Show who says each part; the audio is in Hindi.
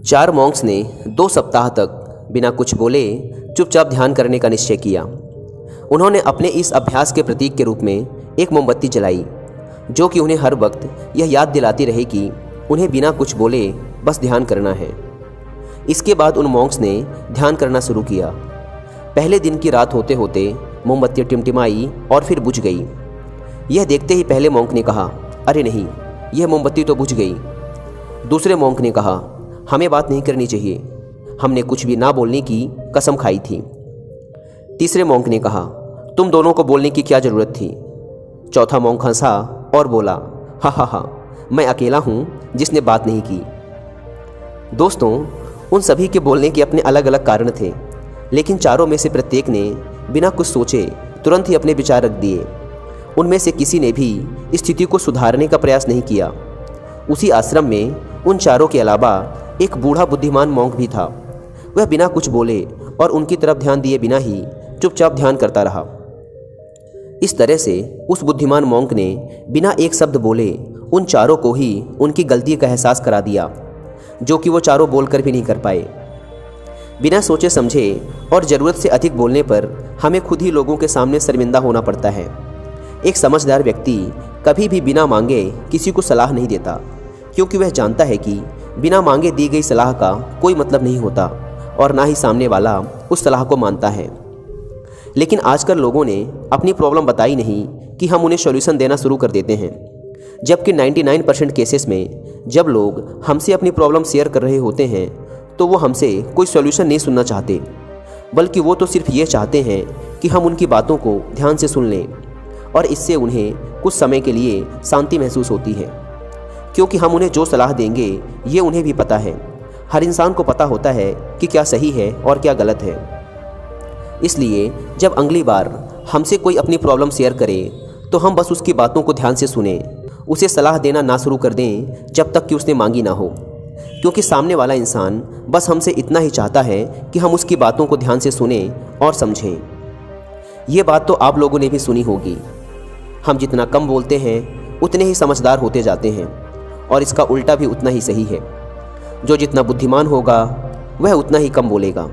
Speaker 1: 4 मॉन्क्स ने 2 सप्ताह तक बिना कुछ बोले चुपचाप ध्यान करने का निश्चय किया। उन्होंने अपने इस अभ्यास के प्रतीक के रूप में एक मोमबत्ती जलाई, जो कि उन्हें हर वक्त यह याद दिलाती रहे कि उन्हें बिना कुछ बोले बस ध्यान करना है। इसके बाद उन मॉन्क्स ने ध्यान करना शुरू किया। पहले दिन की रात होते होते मोमबत्ती टिमटिमाई और फिर बुझ गई। यह देखते ही पहले मॉन्क ने कहा, अरे नहीं, यह मोमबत्ती तो बुझ गई। दूसरे मॉन्क ने कहा, हमें बात नहीं करनी चाहिए, हमने कुछ भी ना बोलने की कसम खाई थी। तीसरे मॉन्क ने कहा, तुम दोनों को बोलने की क्या ज़रूरत थी। चौथा मॉन्क हंसा और बोला, हा हा हा, मैं अकेला हूँ जिसने बात नहीं की। दोस्तों, उन सभी के बोलने के अपने अलग अलग कारण थे, लेकिन चारों में से प्रत्येक ने बिना कुछ सोचे तुरंत ही अपने विचार रख दिए। उनमें से किसी ने भी स्थिति को सुधारने का प्रयास नहीं किया। उसी आश्रम में उन चारों के अलावा एक बूढ़ा बुद्धिमान मॉन्क भी था। वह बिना कुछ बोले और उनकी तरफ ध्यान दिए बिना ही चुपचाप ध्यान करता रहा। इस तरह से उस बुद्धिमान मॉन्क ने बिना एक शब्द बोले उन चारों को ही उनकी गलती का एहसास करा दिया, जो कि वो चारों बोलकर भी नहीं कर पाए। बिना सोचे समझे और ज़रूरत से अधिक बोलने पर हमें खुद ही लोगों के सामने शर्मिंदा होना पड़ता है। एक समझदार व्यक्ति कभी भी बिना मांगे किसी को सलाह नहीं देता, क्योंकि वह जानता है कि बिना मांगे दी गई सलाह का कोई मतलब नहीं होता और ना ही सामने वाला उस सलाह को मानता है। लेकिन आजकल लोगों ने अपनी प्रॉब्लम बताई नहीं कि हम उन्हें सॉल्यूशन देना शुरू कर देते हैं, जबकि 99% केसेस में जब लोग हमसे अपनी प्रॉब्लम शेयर कर रहे होते हैं तो वो हमसे कोई सॉल्यूशन नहीं सुनना चाहते, बल्कि वो तो सिर्फ ये चाहते हैं कि हम उनकी बातों को ध्यान से सुन लें, और इससे उन्हें कुछ समय के लिए शांति महसूस होती है, क्योंकि हम उन्हें जो सलाह देंगे ये उन्हें भी पता है। हर इंसान को पता होता है कि क्या सही है और क्या गलत है। इसलिए जब अगली बार हमसे कोई अपनी प्रॉब्लम शेयर करे तो हम बस उसकी बातों को ध्यान से सुने, उसे सलाह देना ना शुरू कर दें जब तक कि उसने मांगी ना हो, क्योंकि सामने वाला इंसान बस हमसे इतना ही चाहता है कि हम उसकी बातों को ध्यान से सुने और समझें। ये बात तो आप लोगों ने भी सुनी होगी, हम जितना कम बोलते हैं उतने ही समझदार होते जाते हैं, और इसका उल्टा भी उतना ही सही है। जो जितना बुद्धिमान होगा वह उतना ही कम बोलेगा।